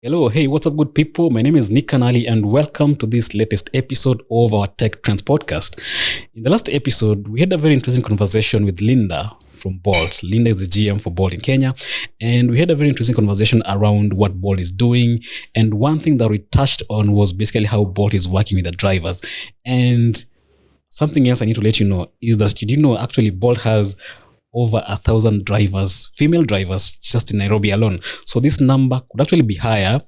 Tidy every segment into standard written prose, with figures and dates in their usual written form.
Hello, hey, what's up, good people? My name is Nick Kanali, and welcome to this latest episode of our TechTrends Podcast. In the last episode, we had a very interesting conversation with Linda from Bolt. Linda is the GM for Bolt in Kenya, and we had a very interesting conversation around what Bolt is doing. And one thing that we touched on was basically how Bolt is working with the drivers. And something else I need to let you know is that did you know actually Bolt has over 1,000 drivers, female drivers, just in Nairobi alone. So this number could actually be higher,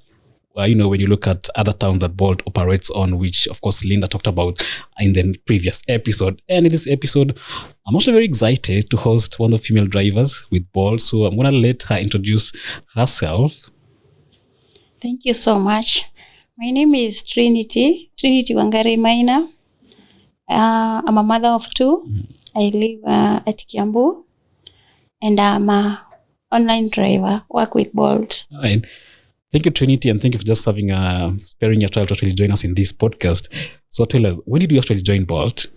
when you look at other towns that Bolt operates on, which of course Linda talked about in the previous episode. And in this episode, I'm also very excited to host one of the female drivers with Bolt. So I'm going to let her introduce herself. Thank you so much. My name is Trinity Wangari Maina. I'm a mother of two. I live at Kiambu. And I'm an online driver, work with Bolt. All right. Thank you, Trinity, and thank you for just sparing your time to actually join us in this podcast. So tell us, when did you actually join Bolt?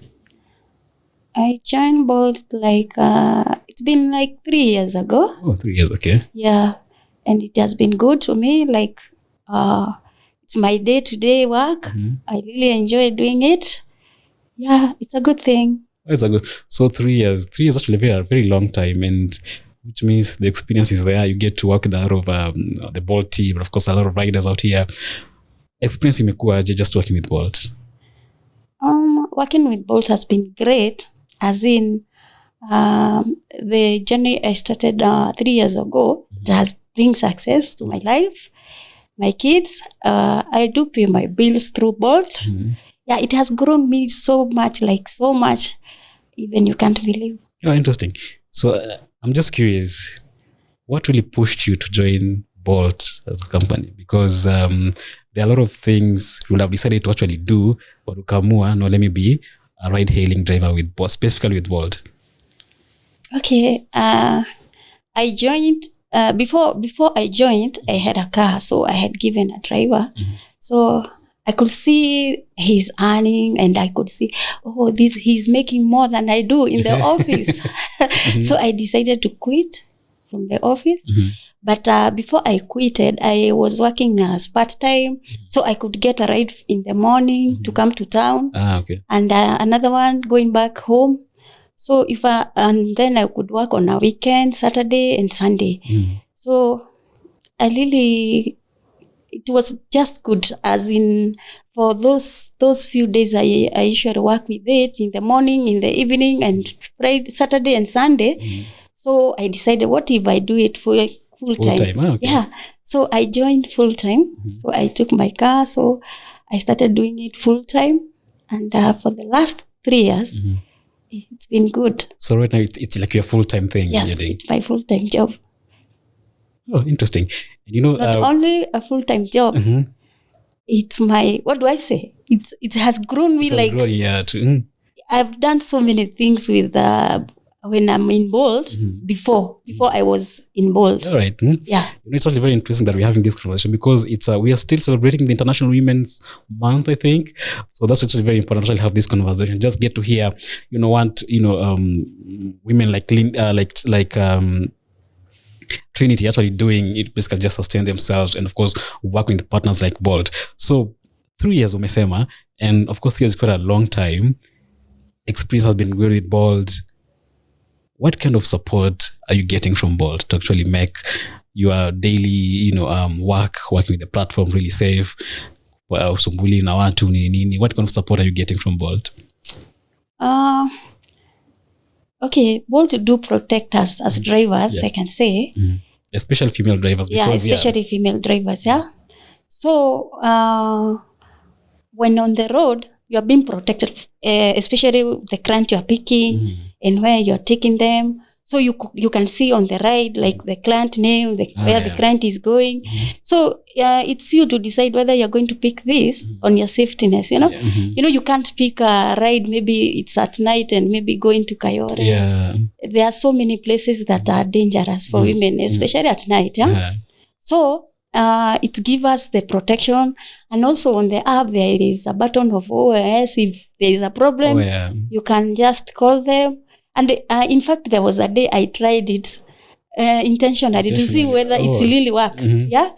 I joined Bolt it's been 3 years ago. Oh, 3 years, okay. Yeah, and it has been good to me. It's my day-to-day work. Mm-hmm. I really enjoy doing it. Yeah, it's a good thing. So 3 years. 3 years actually a very long time, and which means the experience is there. You get to work with a lot of the Bolt team, but of course a lot of riders out here. Experience imekuwaje just working with Bolt? Working with Bolt has been great, as in the journey I started 3 years ago. It has bring success to my life, my kids. I do pay my bills through Bolt. Mm-hmm. Yeah, it has grown me so much, even you can't believe. Oh, interesting. So I'm just curious, what really pushed you to join Bolt as a company? Because there are a lot of things you would have decided to actually do, but ukamua, no, let me be a ride-hailing driver with Bolt, specifically with Bolt. Okay, I joined, before I joined, I had a car, so I had given a driver. Mm-hmm. So I could see he's earning, and I could see, he's making more than I do in the office. Mm-hmm. So I decided to quit from the office. Mm-hmm. But before I quitted, I was working as part-time. Mm-hmm. So I could get a ride in the morning to come to town. Okay. And another one going back home. So and then I could work on a weekend, Saturday and Sunday. Mm-hmm. So it was just good, as in for those few days I usually work with it in the morning, in the evening, and Friday, Saturday and Sunday. Mm-hmm. So I decided, what if I do it full time? Okay. Yeah. So I joined full time. Mm-hmm. So I took my car. So I started doing it full time. And for the last 3 years, mm-hmm. It's been good. So right now it's like your full-time thing. Yes, you're doing. It's my full-time job. Oh, interesting. And not only a full-time job. Mm-hmm. It's my, what do I say? It has grown me I've done so many things with when I'm in Bolt. Mm-hmm. before I was in Bolt. All right. Mm-hmm. Yeah. It's actually very interesting that we're having this conversation, because it's we are still celebrating the International Women's Month, I think. So that's actually very important to have this conversation. Just get to hear, women like Trinity actually doing it, basically just sustain themselves, and of course working with partners like Bolt. So 3 years umesema, and of course 3 years is quite a long time. Experience has been good with Bolt. What kind of support are you getting from Bolt to actually make your daily, working with the platform really safe? What kind of support are you getting from Bolt? Okay, Bolt do protect us as drivers, yeah. I can say. Mm-hmm. Especially female drivers. Especially female drivers, yeah. So, when on the road, you are being protected, especially the client you are picking, mm-hmm. and where you are taking them. So you can see on the ride, the client name, where the client is going. Mm-hmm. So it's you to decide whether you're going to pick this mm-hmm. on your safetyness, Yeah. Mm-hmm. You can't pick a ride, maybe it's at night and maybe going to Kayore. Yeah. There are so many places that are dangerous for mm-hmm. women, especially at night, yeah? Uh-huh. So it gives us the protection. And also on the app, there is a button of OS. If there is a problem, you can just call them. And in fact, there was a day I tried it intentionally to see whether it's really work. Mm-hmm. Yeah.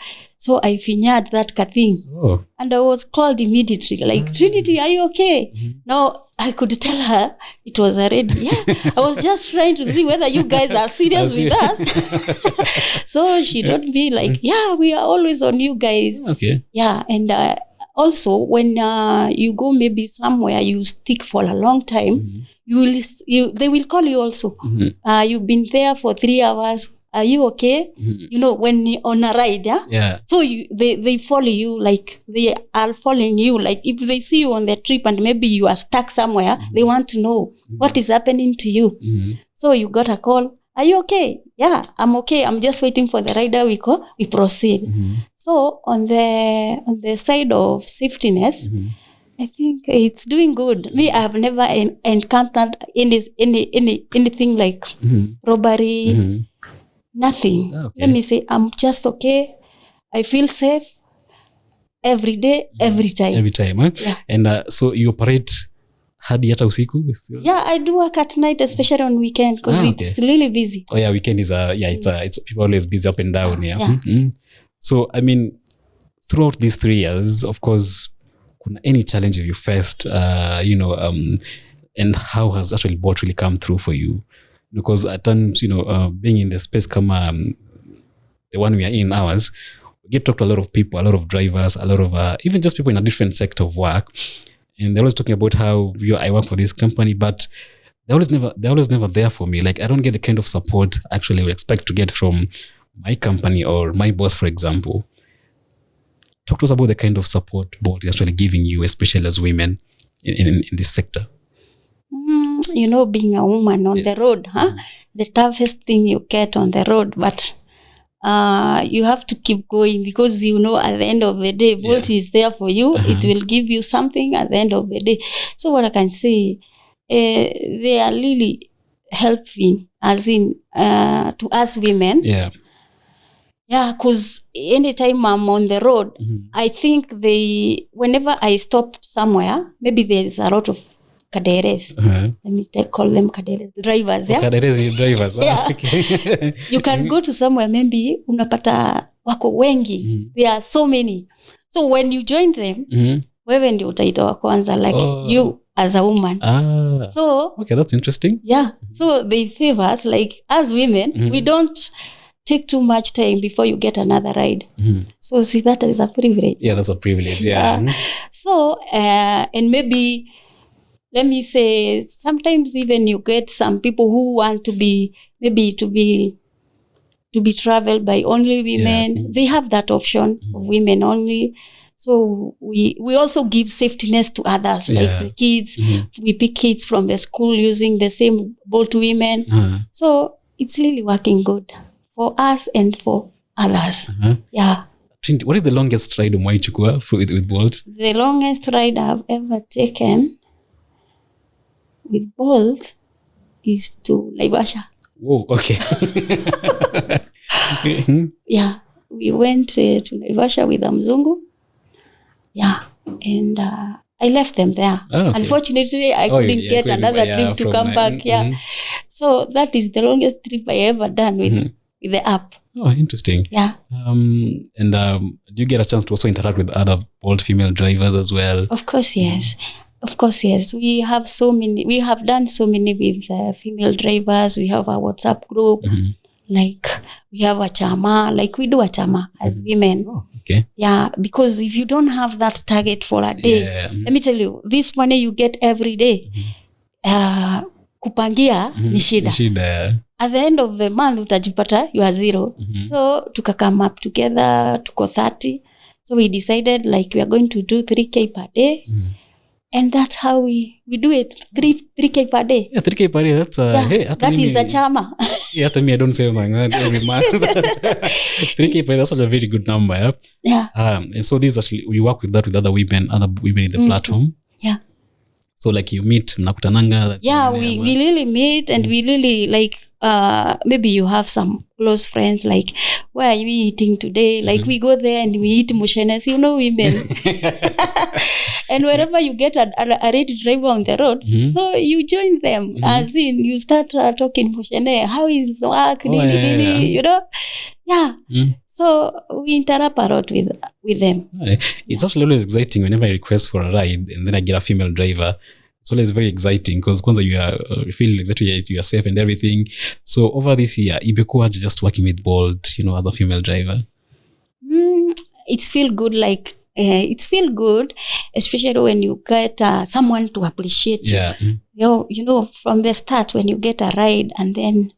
So I fingered that thing. Oh. And I was called immediately, like, Trinity, are you okay? Now, I could tell her it was already. Yeah, I was just trying to see whether you guys are serious with us. So she told me, like, yeah, we are always on you guys. Okay. Yeah, and also when you go maybe somewhere, you stick for a long time, they will call you also. You've been there for 3 hours. Are you okay? You know, when you're on a ride, Yeah. So they follow you, like they are following you. Like if they see you on the trip and maybe you are stuck somewhere, they want to know what is happening to you. So you got a call. Are you okay? Yeah, I'm okay. I'm just waiting for the rider. We proceed. So on the side of safetyness, I think it's doing good. Me, I've never encountered anything like robbery. Nothing. Okay. Let me say, I'm just okay. I feel safe every day, every time. Every time, huh? Yeah. And so you operate hadi hata usiku? Yeah, I do work at night, especially on weekend, because it's really busy. Oh yeah, weekend is it's people always busy up and down. Yeah. So I mean, throughout these 3 years, of course, kuna any challenge you faced, and how has actually Bolt really come through for you? Because at times, being in the space the one we are in ours, we get to talk to a lot of people, a lot of drivers, a lot of even just people in a different sector of work, and they're always talking about how I work for this company, but they're always never there for me. Like I don't get the kind of support actually I would expect to get from my company or my boss, for example. Talk to us about the kind of support Bolt is actually giving you, especially as women in this sector. Being a woman on the road, the toughest thing you get on the road, but you have to keep going because at the end of the day, Bolt is there for you. It will give you something at the end of the day. So what I can say, they are really helping, as in to us women. Yeah. Yeah, because anytime I'm on the road, I think whenever I stop somewhere, maybe there's a lot of kaderes. Let me call them kaderes, drivers. Yeah, kaderes drivers. Yeah. Okay. You can go to somewhere, maybe unapata wako wengi. There are so many. So when you join them, wewe ndio utaitwa wa kwanza, like you as a woman. So okay, that's interesting. Yeah. So they favor us, like as women, we don't take too much time before you get another ride. So see, that is a privilege. Yeah, that's a privilege. Yeah. So and maybe, let me say, sometimes even you get some people who want to be traveled by only women. Yeah. They have that option of women only. So we also give safetyness to others, like the kids. We pick kids from the school using the same Bolt women. So it's really working good for us and for others. Yeah. Trinity, what is the longest ride umewaichukua with Bolt? The longest ride I've ever taken with Bolt is to Naivasha. Whoa, okay. Yeah, we went to Naivasha with Mzungu. Yeah, and I left them there. Oh, okay. Unfortunately, I couldn't get another trip to come back. Yeah, so that is the longest trip I ever done with the app. Oh, interesting. Yeah. And do you get a chance to also interact with other Bolt female drivers as well? Of course, yes. Of course, yes. We have done so many with female drivers. We have a WhatsApp group. Like we have a chama. Like we do a chama as women. Oh, okay. Yeah, because if you don't have that target for a day, let me tell you, this money you get every day, kupangia ni shida. At the end of the month, utajipata you are zero. So tuka come up together, tuko 30. So we decided like we are going to do 3K per day. And that's how we do it. 3K per day. Yeah, 3K per day. That's hey, that is a chama. Yeah, to me, I don't say like that every month. 3K per day, that's a very good number. Yeah. And so this actually, we work with that with other women in the platform. Yeah. So like you meet, mnakutananga. Yeah, we really meet, and we really like, maybe you have some close friends, like, where are you eating today? Like we go there and we eat mushenes, women. And wherever you get a ready driver on the road, so you join them, as in you start talking mushene, how is work, Yeah. So we interact a lot with them. It's actually always exciting whenever I request for a ride and then I get a female driver. It's always very exciting because kwanza you feel exactly you are safe and everything. So over this year, imekuwa just working with Bolt, as a female driver. It's feel good, like it's feel good, especially when you get someone to appreciate you. Yeah. From the start when you get a ride and then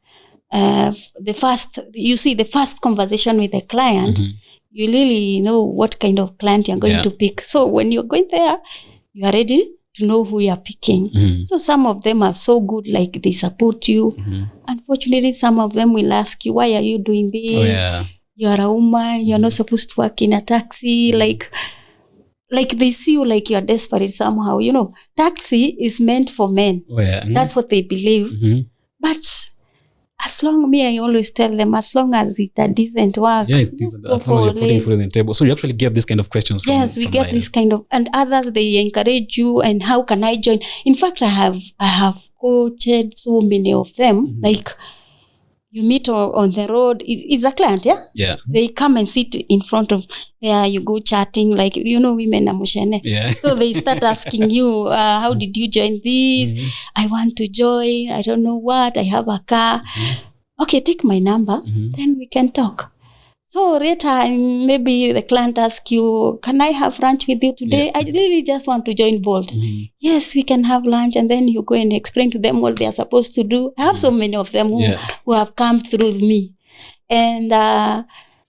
the first conversation with the client, you really know what kind of client you're going to pick. So when you're going there, you are ready to know who you're picking. So some of them are so good, like they support you. Unfortunately, some of them will ask you, why are you doing this? Oh, yeah. You are a woman, you're not supposed to work in a taxi. Like they see you like you're desperate somehow. Taxi is meant for men. Oh, yeah. That's what they believe. But I always tell them, as long as it's a decent work, as long as you're putting food on the table. So you actually get this kind of questions from we get this kind of, and others, they encourage you, and how can I join? In fact, I have coached so many of them. Like, you meet on the road, is a client, Yeah. They come and sit in front of there, you go chatting, like, women are mushene. Yeah. So they start asking you, how did you join this? I want to join, I don't know what, I have a car. Okay, take my number, then we can talk. So later, maybe the client asks you, can I have lunch with you today? I really just want to join Bolt. Yes, we can have lunch. And then you go and explain to them what they are supposed to do. I have so many of them who have come through me. And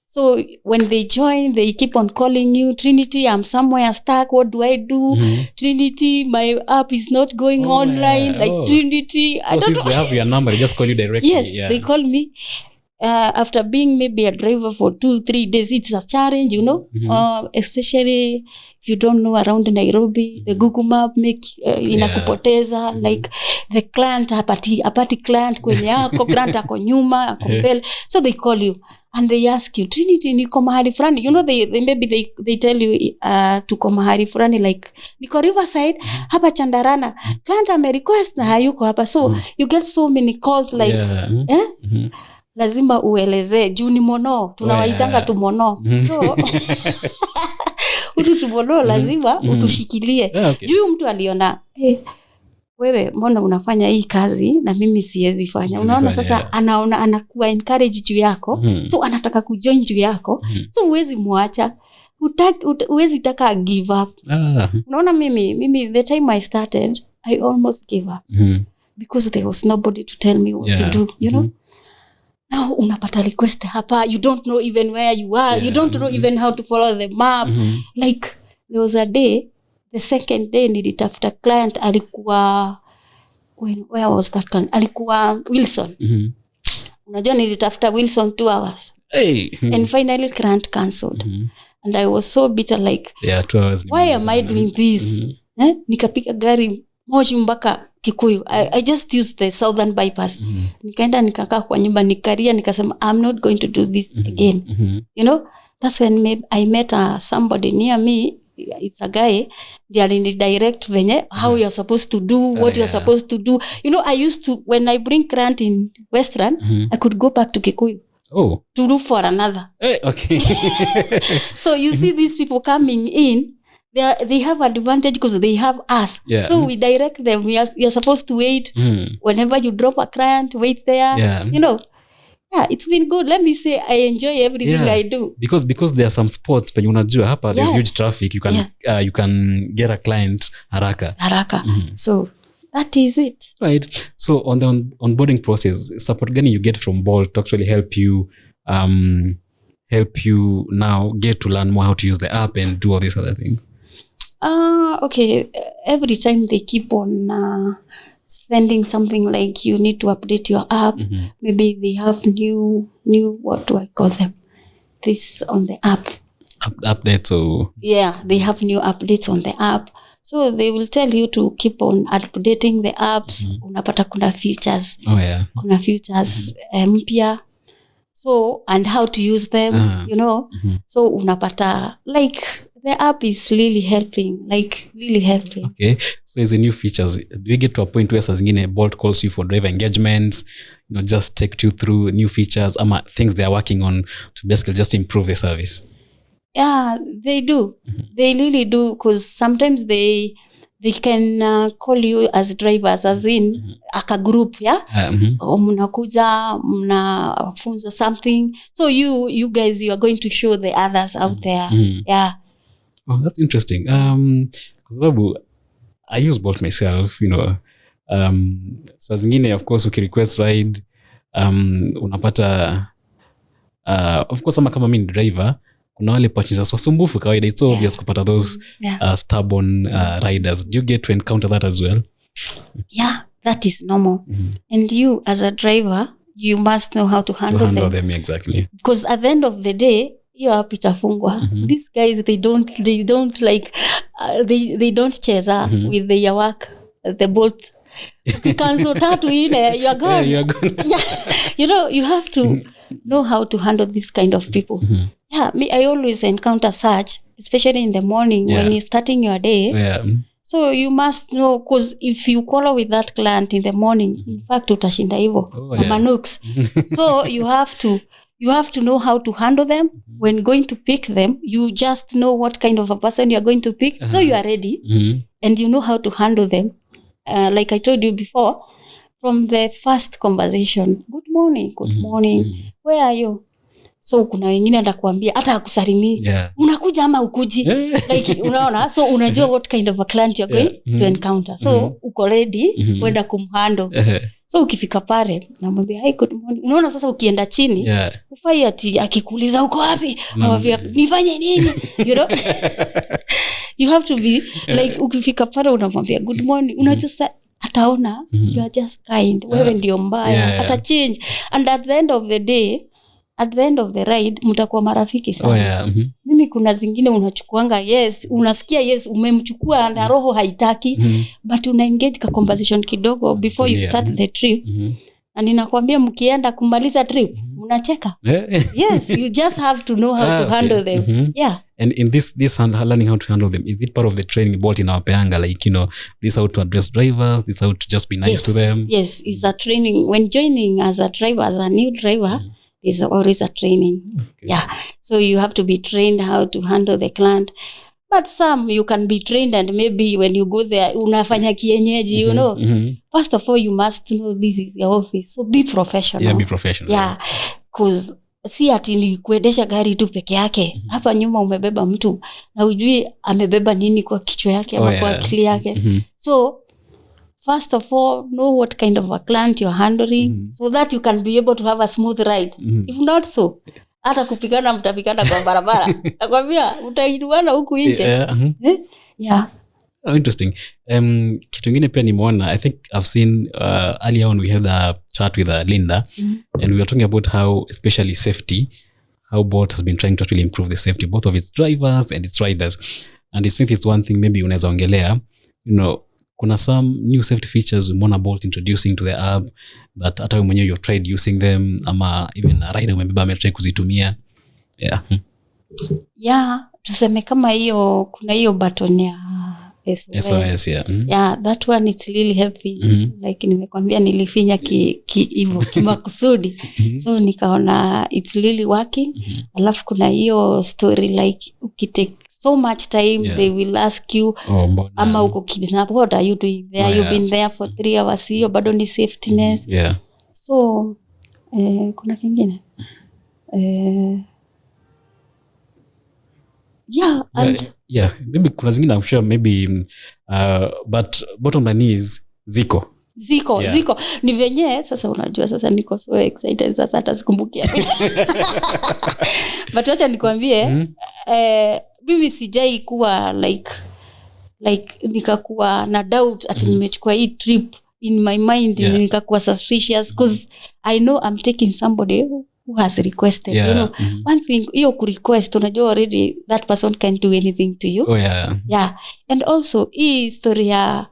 so when they join, they keep on calling you, Trinity, I'm somewhere stuck. What do I do? Trinity, my app is not going online. Trinity. So since they have your number, they just call you directly. Yes, they call me. After being maybe a driver for 2-3 days, it's a challenge, especially if you don't know around Nairobi, the Google map inakupoteza, like the client apati client kwenye yako, client ako nyuma, ako mbele. So they call you and they ask you, Trinity, niko mahali fulani. They tell you tuko mahali fulani, like niko Riverside, hapa Chandarana. Client ame request na hayuko hapa. So you get so many calls, like lazima ueleze juu ni mono, tunawaitanga tu mono. So tumono lazima utushikilie. Juu mtu aliona, wewe mbona unafanya hii kazi na mimi siwezi fanya. Unaona sasa anakuwa encourage juu yako. So anataka kujoin juu yako. So huwezi muacha. Huwezi taka give up. Unaona mimi the time I started, I almost gave up. Because there was nobody to tell me what to do, Now unapata request hapa, you don't know even where you are, you don't know even how to follow the map. Like there was a day, the second day nilitafuta client, alikuwa where was that client? Alikuwa Wilson. Unajua nilitafuta Wilson 2 hours. And finally client cancelled. And I was so bitter, like 2 hours. Why am I doing this? Nikapika gari Moshi mpaka Kikuyu. I just used the southern bypass. Nikaenda nikakaa kwa nyumba, nikaria, nikasema I'm not going to do this again. That's when I met somebody near me. It's a guy. They direct venye how you're supposed to do, what you're supposed to do. I used to, when I bring client in Western, I could go back to Kikuyu. To look for another. Okay. So you see these people coming in, they have advantage because they have us. So we direct them. You're supposed to wait. Whenever you drop a client, wait there. It's been good. Let me say I enjoy everything I do. Because there are some spots when unajua hapa there's huge traffic, you can get a client haraka. So that is it. Right. So on the onboarding process, support gani you get from Bolt to actually help you now get to learn more how to use the app and do all these other things? Okay. Every time they keep on sending something like you need to update your app. Maybe they have new what do I call them? This on the app. Updates or they have new updates on the app. So they will tell you to keep on updating the apps. Unapata kuna features. Kuna features mpya. So and how to use them, So unapata like the app is really helping. Okay, so as a new features, do you get to a point where saa zingine Bolt calls you for driver engagements, just take you through new features ama things they are working on to basically just improve the service? Yeah, they do. They really do, because sometimes they can call you as drivers, as in aka group, mnakuja mnafunzo something, so you guys, you are going to show the others out there. Yeah. Oh, that's interesting. Kwa sababu I use Bolt myself, saa zingine of course ukirequest ride, unapata of course kama mimi driver, kuna wale purchasers wasumbufu kawaida. It's obvious kupata those stubborn riders. Do you get to encounter that as well? Yeah, that is normal. And you as a driver, you must know how to handle them. Exactly. Because at the end of the day, you are pitafungwa. These guys, they don't like they don't cheza with their work. The Bolt cancel tatu ine, you are gone. You're gone. Yeah. You have to know how to handle this kind of people. Yeah, I always encounter such, especially in the morning when you're starting your day. Yeah. So you must know, because if you call with that client in the morning, in fact utashinda hivyo manooks. So you have to know how to handle them. When going to pick them, you just know what kind of a person you are going to pick. So you are ready and you know how to handle them. Like I told you before, from the first conversation, good morning, where are you? So kuna wengine atakwambia hata akusalimii, unakuja ama ukuji, like unaona, so unajua what kind of a client you're going to encounter. So uko ready kwenda kumhandle. So ukifika pale namwambia hi, good morning. Unaona sasa ukienda chini ufai ati akikuuliza uko wapi, anamwambia nifanye nini, you have to be like, ukifika pale unamwambia good morning, unajua ataona you are just kind, wewe ndio mbaya, ata change. And at the end of the day, at the end of the ride mtakuwa marafiki sana. Mimi kuna zingine unachukuanga, unasikia umemchukua na roho haitaki, but una engage ka conversation kidogo before you start the trip. Na ninakwambia mkienda kumaliza trip mnacheka. Yes, you just have to know how to handle them. Yeah. And in this learning how to handle them, is it part of the training Bolt in our peanga, like this how to address drivers, this how to just be nice to them? Yes, it's a training. When joining as a driver, as a new driver, is always a training. Yeah. So you have to be trained how to handle the client. But some you can be trained, and maybe when you go there unafanya kienyeji, First of all, you must know this is your office. So be professional. Yeah, be professional. Yeah. Because si ati ni kuendesha gari tu peke yake. Hapa nyuma umebeba mtu na ujui amebeba nini kwa kichwa yake ama kwa akili yake. So first of all, know what kind of a client you're handling, so that you can be able to have a smooth ride. If not so, hata kupigana mtapigana kwa barabara. Nakwambia utaiduana huku nje. Yeah. Oh, interesting. Kitu ngine pia nimeona, I think I've seen earlier on we had a chat with Linda, and we were talking about how, especially safety, how Bolt has been trying to actually improve the safety both of its drivers and its riders. And I think it's one thing maybe unaweza ongelea, kuna some new safety features umeona Bolt introducing to the app that hata wewe mwenyewe you tried using them, ama even a rider umebeba ametry kuzitumia. Yeah, tuseme kama hiyo, kuna hiyo button ya SOS. Yeah, that one is really helping. Like nimekwambia nilifinya hivyo kimakusudi. So nikaona it's really working. Alafu kuna hiyo story like ukitake so much time, they will ask you, ama uko kidnap, what are you doing there? You've been there for 3 hours. Hiyo bado ni safetyness. So kuna kingine maybe kuna zingine I'm sure maybe but bottom line is ziko ni venye sasa unajua, sasa niko so excited sasa hata sikumbukia. But wacha nikwambie, mimi sijai kuwa like nikakuwa na doubt ati nimechukua hii trip in my mind, nikakuwa suspicious because I know I'm taking somebody who has requested. One thing, hiyo ku request, unajua already that person can do anything to you. And also hii story ya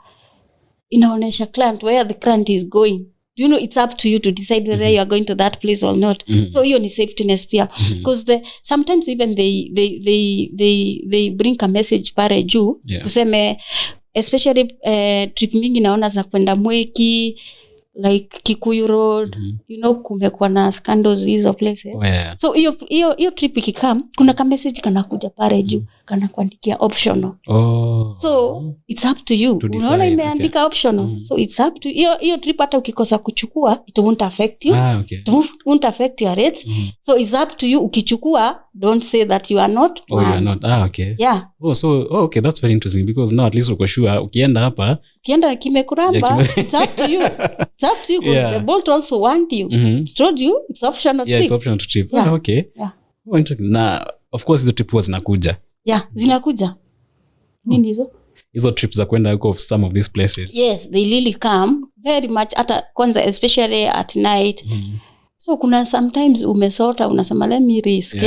inaonesha client where the client is going. do you know it's up to you to decide whether you are going to that place or not. So hiyo ni safetyness pia, because sometimes even they bring a message pare juu kuseme, especially trip mingi naona za kwenda Mweki, like Kikuyu Road, you know, kumekuwa na scandals hizo places. So hiyo trip ikikam, kuna ka message kana kuja pare juu, kana kuandikia optional. So it's up to you. Unaona imeandika optional. So it's up to hiyo trip hata ukikosa kuchukua, it won't affect you. It won't affect your rates. So it's up to you. Ukichukua, don't say that you are not. You are not. Okay. Yeah. Okay, that's very interesting, because now at least uko sure ukienda hapa, kimekuramba, it's up to you. It's up to you, because the Bolt also want you. It's told you it's optional trip. It's optional trip. Yeah. Okay. Yeah. Interesting. Na of course hizo trip zinakuja. Yeah, zinakuja. Nini hizo? Hizo trips za kwenda huko some of these places. Yes, they really come very much, hata kwanza especially at night. So kuna sometimes umesota, unasema let me risk,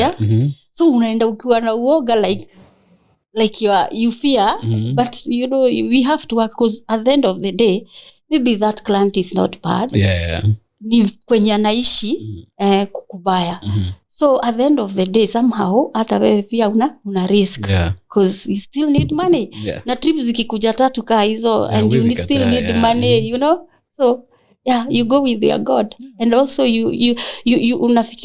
so unaenda ukiwa na uoga, like you fear, but you know we have to work, because at the end of the day maybe that client is not bad. Ni kwenye anaishi kukubaya. So at the end of the day somehow hata wewe pia una risk, because you still need money. Na trips zikikuja 3 kaa hizo, and you still need money, you know. So you go with your God. And also you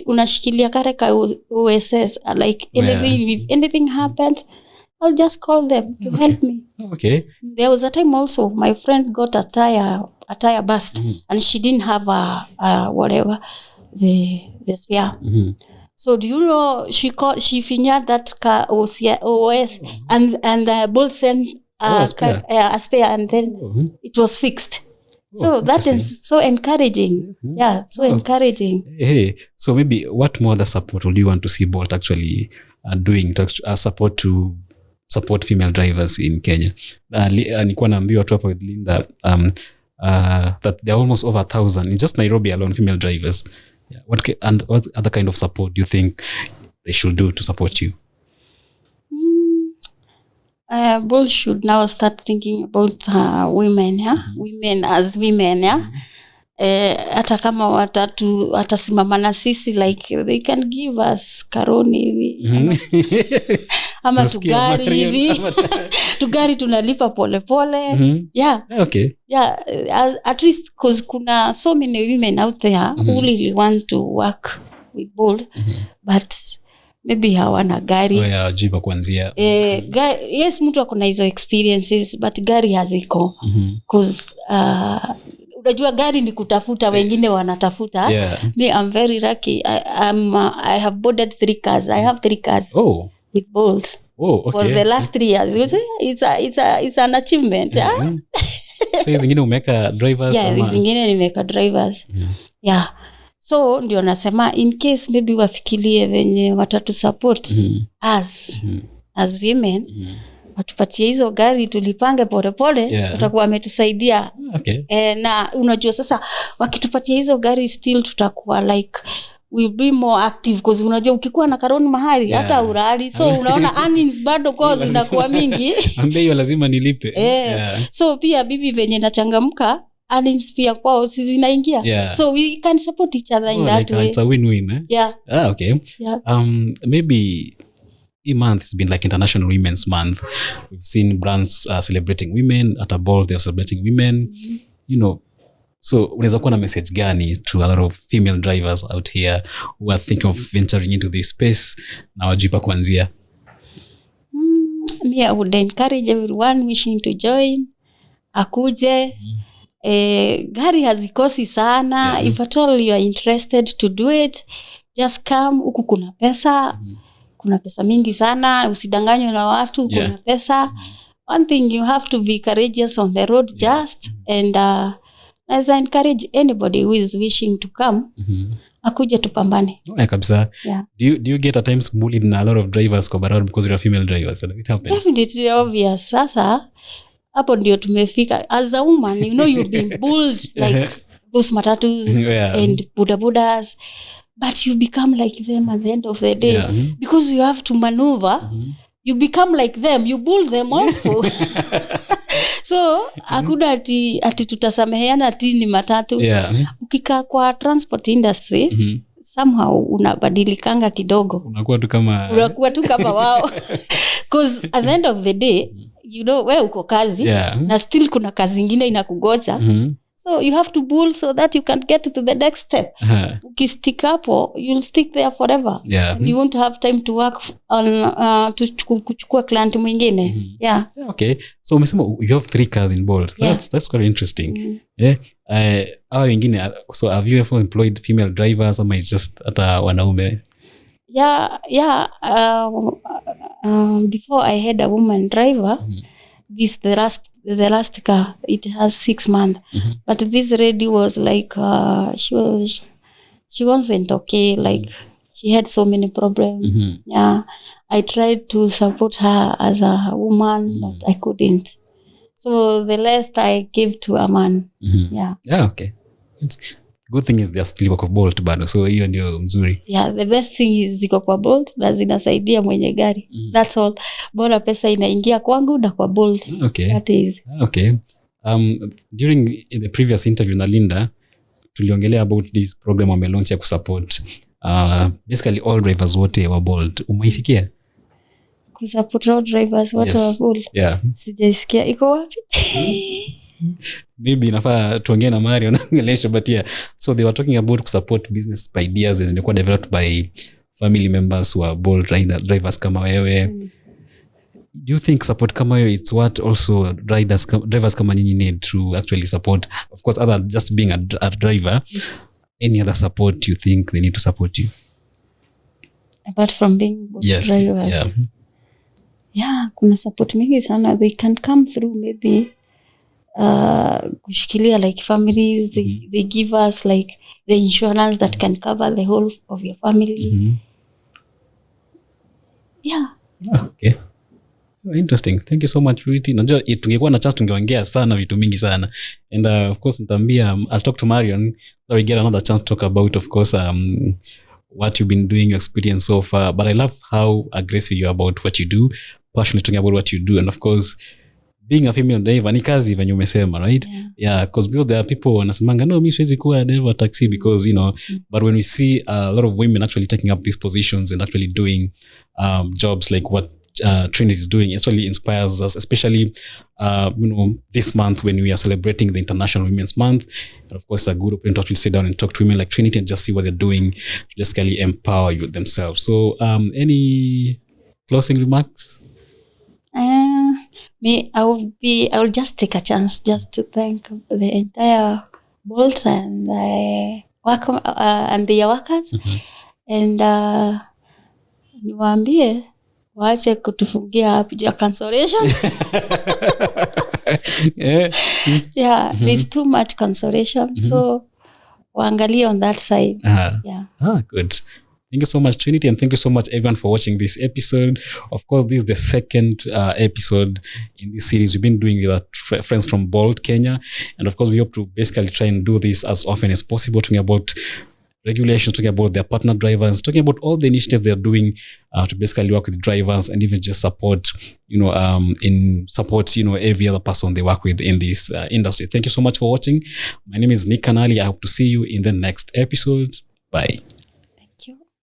unashikilia kare ka OSS, like anything, if anything happens, I'll just call them to help me. Okay. There was a time also my friend got a tire burst, and she didn't have a whatever, the spare. So do you know she fingered that car OS, and the Bolt sent a spare, and then it was fixed. So that is so encouraging. So encouraging. Hey, so maybe what more other support would you want to see Bolt actually doing to support female drivers in Kenya? Nilikuwa naambiwa tu hapa with Linda that there are almost over 1,000 in just Nairobi alone, female drivers. What other kind of support do you think they should do to support you? Both should now start thinking about women, women as women, hata kama watasimama na sisi, like they can give us karoni hivi, ama tugari hivi, tugari tunalipa pole pole. At least, because kuna so many women out there who really want to work with Bolt, but maybe hawana gari. Jiba kuanzia. Yes, mtu akona hizo experiences, but gari haziko. Because unajua gari ni kutafuta, wengine wanatafuta. Me, I'm very lucky. I have boarded 3 cars. I have 3 cars with Bolt. For the last 3 years. You say it's an achievement. So zingine umeka drivers? Zingine nimeka drivers. So ndio nasema, in case maybe wafikirie venye watatu support as women, watupatie hizo gari tulipange pole pole, watakuwa wametusaidia. Na unajua sasa wakitupatia hizo gari, still tutakuwa like we'll be more active, because unajua ukikuwa na karoni mahali hata urali, so unaona earnings bado cause zinakuwa mingi. Ambaye hiyo lazima nilipe. So pia bibi venye nachangamka, earnings pia kwao si zinaingia. So we can support each other in that way. It's a win-win. Okay. Maybe this month has been like International Women's Month. We've seen brands celebrating women. At a Bolt, they're celebrating women. You know, so unaweza kuwa na message gani to a lot of female drivers out here who are thinking of venturing into this space na wajipa kuanzia? Me, I would encourage everyone wishing to join, akuje. Gari hazikosi sana. If at all you are interested to do it, just come. Huku kuna pesa. Kuna pesa mingi sana. Usidanganywe na watu. Kuna pesa. One thing, you have to be courageous on the road just. And as I encourage anybody who is wishing to come, akuje tupambane. Kabisa. Do you get at times bullied na a lot of drivers kwa barabara because you are female drivers? It happens. Definitely obvious. Sasa hapo ndio tumefika. As a woman, you know, you've been bullied like those matatus and budas, but you become like them at the end of the day, because you have to maneuver. You become like them, you bull them also. So hakuna ati tutasameheana ati ni matatu. Ukikaa kwa transport industry somehow unabadilikanga kidogo. Unakuwa tu kama wao. Because at the end of the day, you know, wewe uko kazi na still kuna kazi nyingine inakugoja. So you have to bull so that you can get to the next step. Ukistick hapo, you'll stick there forever. You won't have time to work on kuchukua client mwingine. Okay. So umesema you have 3 cars in Bolt. That's quite interesting. Wengine, so have you ever employed female drivers or is just hata wanaume? Before I had a woman driver, the last car, it has 6 months. But this lady was like she wasn't okay, like she had so many problems. I tried to support her as a woman, but I couldn't. So the last I gave to a man. Okay. It's good thing is they are still kwa Bolt bado, so hiyo ndio mzuri. The best thing is ziko kwa Bolt na zinasaidia mwenye gari. That's all. Bora pesa inaingia kwangu na kwa Bolt. That is. Okay. During the previous interview na Linda tuliongelea about this program wamelaunch ya kusupport basically all drivers wote wa Bolt. Umeisikia? Kusupport all drivers wote wa Bolt. Sijaisikia. Iko wapi? Maybe nafaa tuongee na Mario naongelesha, but so they were talking about support business ideas zimekuwa developed by family members who are Bolt drivers kama wewe. Do you think support kama hiyo it's what also drivers kama nyinyi need to actually support, of course, other than just being a driver, any other support you think they need to support you apart from being drivers? Kuna support mingi sana they can come through, maybe kushikilia like families. They give us like the insurance that can cover the whole of your family. Okay. Interesting. Thank you so much, Trinity. Najua tungekuwa na chance tungeongea sana vitu mingi sana, and of course nitaambia I'll talk to Marion so we get another chance to talk about, of course, what you've been doing, your experience so far. But I love how aggressive you are about what you do, passionate talking about what you do, and of course being a female driver ni kazi venye umesema, right? Because there are people wanasemanga no, mimi siwezi kuwa driver taxi because, you know, but when we see a lot of women actually taking up these positions and actually doing jobs like what Trinity is doing, actually inspires us, especially this month when we are celebrating the International Women's Month. And of course, it's a good opportunity to actually sit down and talk to women like Trinity and just see what they're doing to just really empower you themselves. So any closing remarks? I will just take a chance just to thank the entire Bolt and their workers. And niwaambie waache kutufungia hapo ya cancellation. There's too much cancellation. So waangalie on that side. Good. Thank you so much, Trinity, and thank you so much, everyone, for watching this episode. Of course, this is the second episode in this series we've been doing with our friends from Bolt, Kenya. And of course, we hope to basically try and do this as often as possible, talking about regulations, talking about their partner drivers, talking about all the initiatives they're doing to basically work with drivers and even just support, every other person they work with in this industry. Thank you so much for watching. My name is Nick Kanali. I hope to see you in the next episode. Bye.